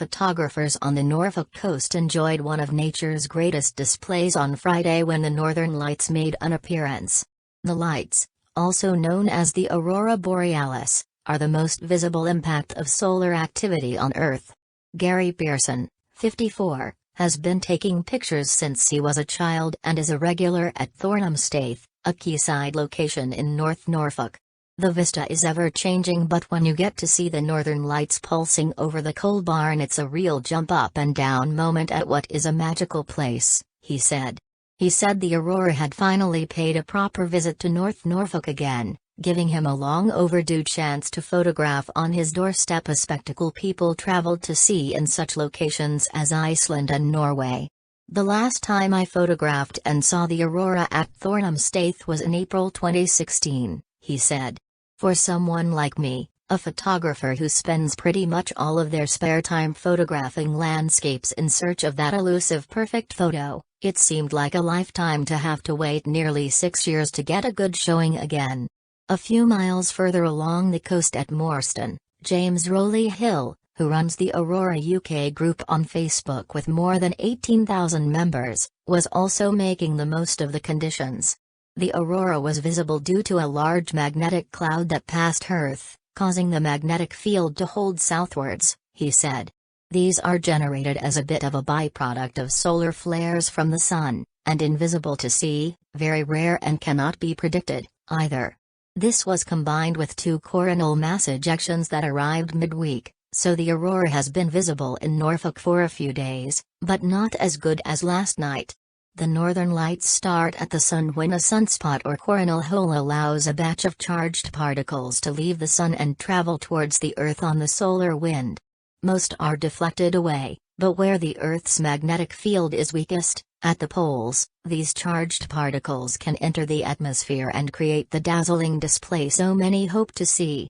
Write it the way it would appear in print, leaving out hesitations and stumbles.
photographers on the Norfolk coast enjoyed one of nature's greatest displays on Friday when the northern lights made an appearance. The lights, also known as the Aurora borealis, are the most visible impact of solar activity on Earth. Gary Pearson, 54, has been taking pictures since he was a child and is a regular at Thornham Staith, a quayside location in North Norfolk. The vista is ever-changing, but when you get to see the northern lights pulsing over the coal barn, it's a real jump up and down moment at what is a magical place, he said. He said the Aurora had finally paid a proper visit to North Norfolk again, giving him a long overdue chance to photograph on his doorstep a spectacle people traveled to see in such locations as Iceland and Norway. The last time I photographed and saw the Aurora at Thornham Staith was in April 2016, he said. For someone like me, a photographer who spends pretty much all of their spare time photographing landscapes in search of that elusive perfect photo, it seemed like a lifetime to have to wait nearly 6 years to get a good showing again. A few miles further along the coast at Morstan, James Rowley Hill, who runs the Aurora UK group on Facebook with more than 18,000 members, was also making the most of the conditions. The Aurora was visible due to a large magnetic cloud that passed Earth, causing the magnetic field to hold southwards, he said. These are generated as a bit of a byproduct of solar flares from the sun, and invisible to see, very rare and cannot be predicted, either. This was combined with 2 coronal mass ejections that arrived midweek, so the Aurora has been visible in Norfolk for a few days, but not as good as last night. The northern lights start at the sun when a sunspot or coronal hole allows a batch of charged particles to leave the sun and travel towards the Earth on the solar wind. Most are deflected away, but where the Earth's magnetic field is weakest, at the poles, these charged particles can enter the atmosphere and create the dazzling display so many hope to see.